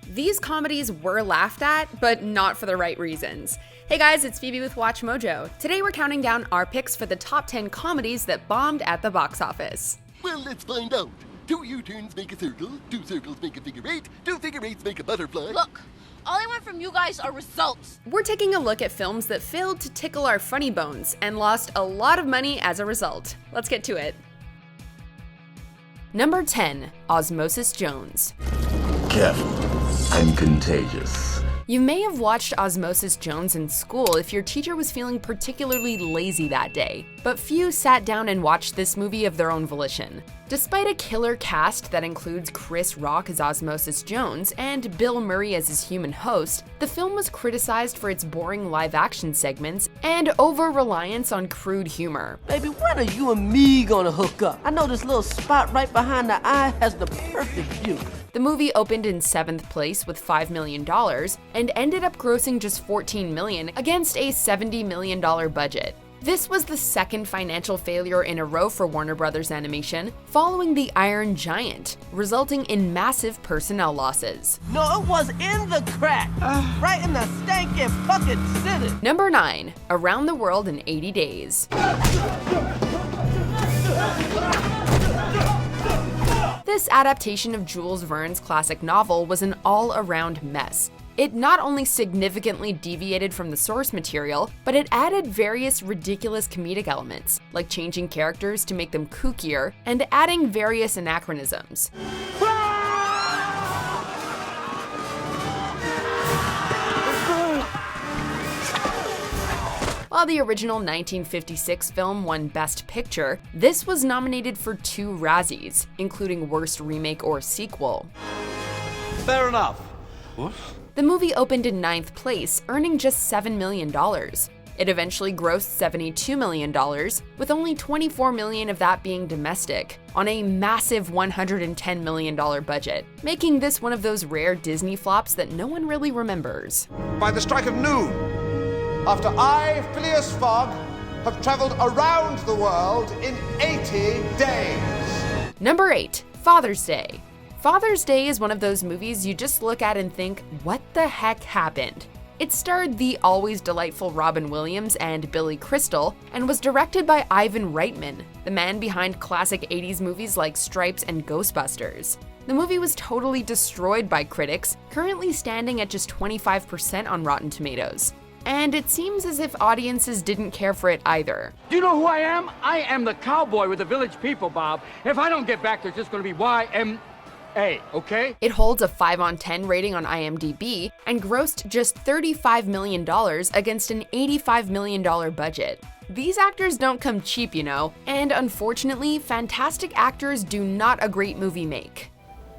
These comedies were laughed at, but not for the right reasons. Hey guys, it's Phoebe with WatchMojo. Today we're counting down our picks for the top 10 comedies that bombed at the box office. Well, let's find out. 2 U-turns make a circle, 2 circles make a figure eight, 2 figure eights make a butterfly. Look, all I want from you guys are results. We're taking a look at films that failed to tickle our funny bones and lost a lot of money as a result. Let's get to it. Number 10, Osmosis Jones. Careful, I'm contagious. You may have watched Osmosis Jones in school if your teacher was feeling particularly lazy that day, but few sat down and watched this movie of their own volition. Despite a killer cast that includes Chris Rock as Osmosis Jones and Bill Murray as his human host, the film was criticized for its boring live-action segments and over-reliance on crude humor. Baby, when are you and me gonna hook up? I know this little spot right behind the eye has the perfect view. The movie opened in 7th place with $5 million and ended up grossing just $14 million against a $70 million budget. This was the second financial failure in a row for Warner Bros. Animation, following The Iron Giant, resulting in massive personnel losses. No, it was in the crack, right in the stankin' Puckett City. Number 9, Around the World in 80 Days. This adaptation of Jules Verne's classic novel was an all-around mess. It not only significantly deviated from the source material, but it added various ridiculous comedic elements, like changing characters to make them kookier and adding various anachronisms. While the original 1956 film won Best Picture, this was nominated for 2 Razzies, including Worst Remake or Sequel. Fair enough. What? The movie opened in 9th place, earning just $7 million. It eventually grossed $72 million, with only $24 million of that being domestic, on a massive $110 million budget, making this one of those rare Disney flops that no one really remembers. By the strike of noon, after I, Phileas Fogg, have traveled around the world in 80 days. Number 8, Father's Day. Father's Day is one of those movies you just look at and think, what the heck happened? It starred the always delightful Robin Williams and Billy Crystal, and was directed by Ivan Reitman, the man behind classic 80s movies like Stripes and Ghostbusters. The movie was totally destroyed by critics, currently standing at just 25% on Rotten Tomatoes. And it seems as if audiences didn't care for it either. Do you know who I am? I am the cowboy with the village people, Bob. If I don't get back, there's just gonna be YMA, okay? It holds a 5 on 10 rating on IMDb and grossed just $35 million against an $85 million budget. These actors don't come cheap, you know, and unfortunately, fantastic actors do not a great movie make.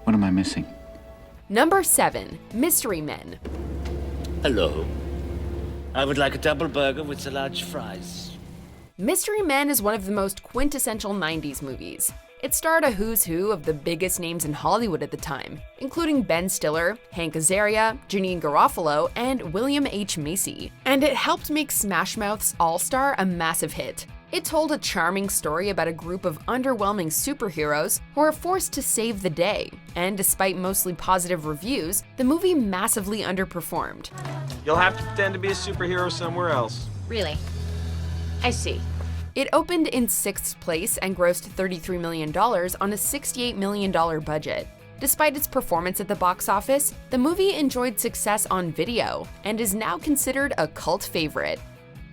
What am I missing? Number 7, Mystery Men. Hello. I would like a double burger with the large fries. Mystery Men is one of the most quintessential 90s movies. It starred a who's who of the biggest names in Hollywood at the time, including Ben Stiller, Hank Azaria, Janine Garofalo, and William H. Macy, and it helped make Smash Mouth's All-Star a massive hit. It told a charming story about a group of underwhelming superheroes who are forced to save the day, and despite mostly positive reviews, the movie massively underperformed. You'll have to pretend to be a superhero somewhere else. Really? I see. It opened in 6th place and grossed $33 million on a $68 million budget. Despite its performance at the box office, the movie enjoyed success on video and is now considered a cult favorite.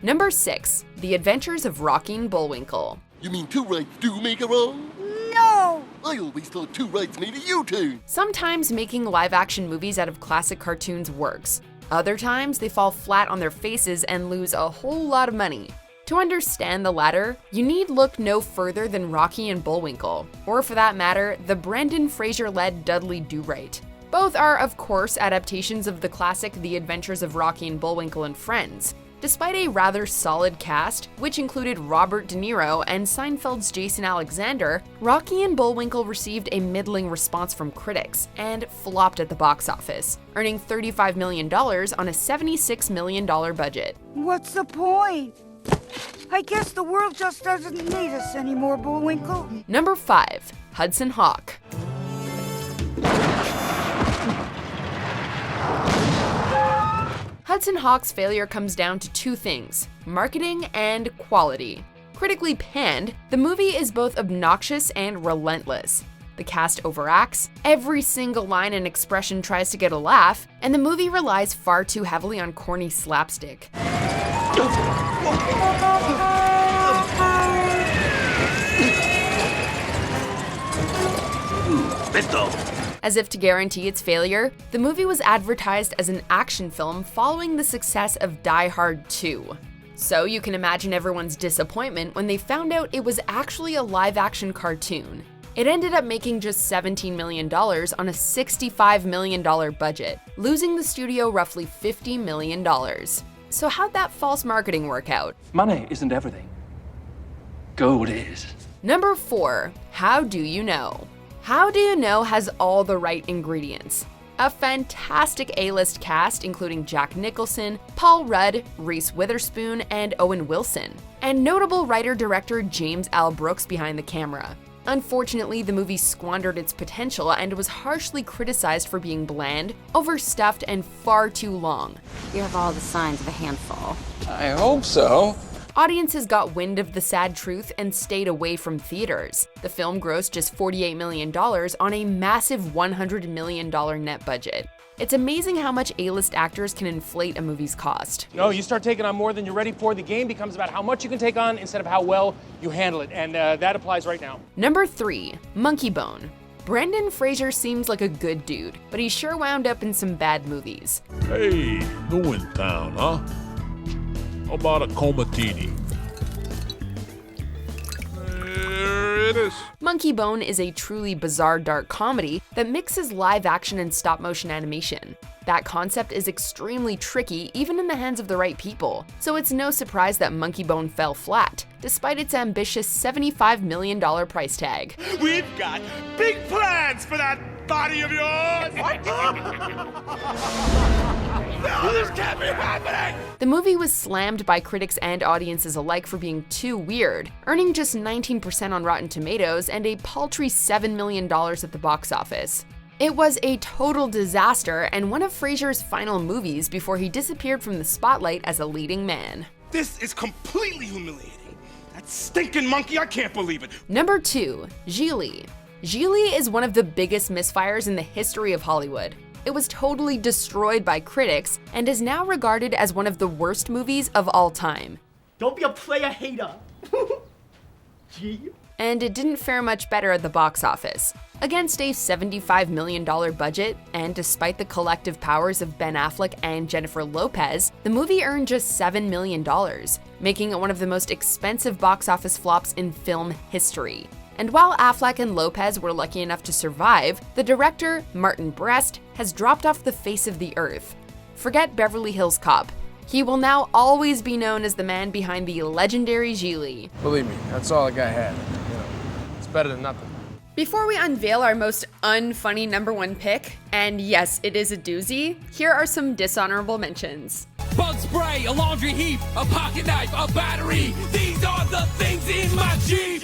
Number 6, The Adventures of Bullwinkle. You mean 2 rights do make a wrong? No! I always thought 2 rights made a U-turn. Sometimes making live-action movies out of classic cartoons works. Other times, they fall flat on their faces and lose a whole lot of money. To understand the latter, you need look no further than Rocky and Bullwinkle, or for that matter, the Brendan Fraser-led Dudley Do-Right. Both are, of course, adaptations of the classic The Adventures of Rocky and Bullwinkle and Friends. Despite a rather solid cast, which included Robert De Niro and Seinfeld's Jason Alexander, Rocky and Bullwinkle received a middling response from critics and flopped at the box office, earning $35 million on a $76 million budget. What's the point? I guess the world just doesn't need us anymore, Bullwinkle. Number 5, Hudson Hawk. Hudson Hawk's failure comes down to two things: marketing and quality. Critically panned, the movie is both obnoxious and relentless. The cast overacts, every single line and expression tries to get a laugh, and the movie relies far too heavily on corny slapstick. As if to guarantee its failure, the movie was advertised as an action film following the success of Die Hard 2. So you can imagine everyone's disappointment when they found out it was actually a live-action cartoon. It ended up making just $17 million on a $65 million budget, losing the studio roughly $50 million. So how'd that false marketing work out? Money isn't everything. Gold is. Number 4, How Do You Know? How Do You Know has all the right ingredients. A fantastic A-list cast including Jack Nicholson, Paul Rudd, Reese Witherspoon, and Owen Wilson, and notable writer-director James L. Brooks behind the camera. Unfortunately, the movie squandered its potential and was harshly criticized for being bland, overstuffed, and far too long. You have all the signs of a handful. I hope so. Audiences got wind of the sad truth and stayed away from theaters. The film grossed just $48 million on a massive $100 million net budget. It's amazing how much A-list actors can inflate a movie's cost. No, you start taking on more than you're ready for. The game becomes about how much you can take on instead of how well you handle it, and that applies right now. Number 3, Monkeybone. Brendan Fraser seems like a good dude, but he sure wound up in some bad movies. Hey, new in town, huh? How about a comatini? There it is. Monkeybone is a truly bizarre dark comedy that mixes live action and stop motion animation. That concept is extremely tricky even in the hands of the right people, so it's no surprise that Monkeybone fell flat, despite its ambitious $75 million price tag. We've got big plans for that body of yours! What? No, this can't be happening! The movie was slammed by critics and audiences alike for being too weird, earning just 19% on Rotten Tomatoes and a paltry $7 million at the box office. It was a total disaster and one of Fraser's final movies before he disappeared from the spotlight as a leading man. This is completely humiliating. That stinking monkey, I can't believe it. Number 2, Gigli. Gigli is one of the biggest misfires in the history of Hollywood. It was totally destroyed by critics and is now regarded as one of the worst movies of all time. Don't be a player hater. Gee. And it didn't fare much better at the box office. Against a $75 million budget, and despite the collective powers of Ben Affleck and Jennifer Lopez, the movie earned just $7 million, making it one of the most expensive box office flops in film history. And while Affleck and Lopez were lucky enough to survive, the director, Martin Brest, has dropped off the face of the earth. Forget Beverly Hills Cop. He will now always be known as the man behind the legendary Gigli. Believe me, that's all the guy had. You know, it's better than nothing. Before we unveil our most unfunny number 1 pick, and yes, it is a doozy, here are some dishonorable mentions. Bug spray, a laundry heap, a pocket knife, a battery. These are the things in my Jeep.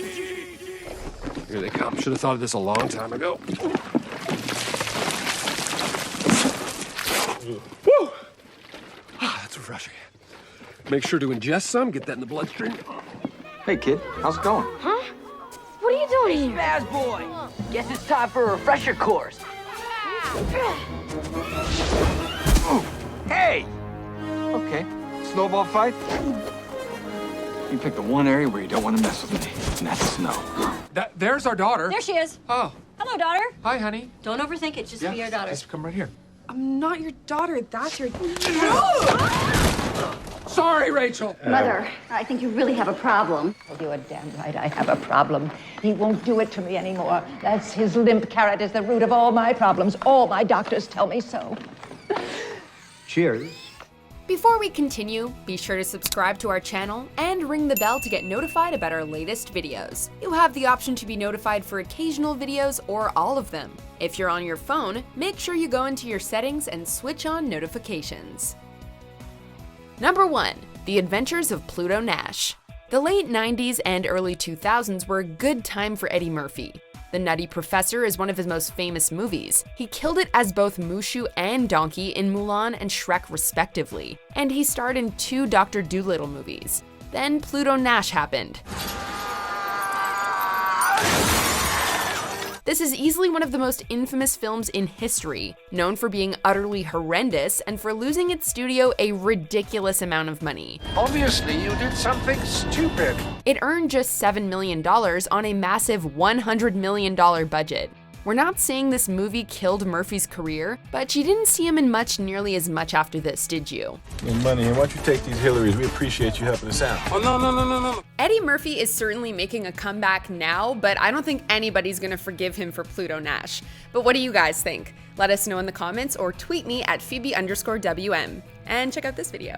Here they come. Should have thought of this a long time ago. Woo! Ah, that's refreshing. Make sure to ingest some, get that in the bloodstream. Hey, kid, how's it going? Huh? What are you doing here? Spaz boy! Guess it's time for a refresher course. Hey! Okay, snowball fight? You pick the one area where you don't want to mess with me, and that's snow. There's our daughter. There she is. Oh. Hello, daughter. Hi, honey. Don't overthink it. Just be our daughter. Just come right here. I'm not your daughter. That's your... Sorry, Rachel. Mother, I think you really have a problem. Oh, you are damn right I have a problem. He won't do it to me anymore. That's his limp carrot is the root of all my problems. All my doctors tell me so. Cheers. Before we continue, be sure to subscribe to our channel and ring the bell to get notified about our latest videos. You have the option to be notified for occasional videos or all of them. If you're on your phone, make sure you go into your settings and switch on notifications. Number 1, The Adventures of Pluto Nash. The late 90s and early 2000s were a good time for Eddie Murphy. The Nutty Professor is one of his most famous movies. He killed it as both Mushu and Donkey in Mulan and Shrek respectively, and he starred in 2 Dr. Doolittle movies. Then Pluto Nash happened. This is easily one of the most infamous films in history, known for being utterly horrendous and for losing its studio a ridiculous amount of money. Obviously, you did something stupid. It earned just $7 million on a massive $100 million budget. We're not saying this movie killed Murphy's career, but you didn't see him in much nearly as much after this, did you? Money, and why don't you take these Hillarys? We appreciate you helping us out. Oh, no. Eddie Murphy is certainly making a comeback now, but I don't think anybody's gonna forgive him for Pluto Nash. But what do you guys think? Let us know in the comments or tweet me at Phoebe_WM. And check out this video.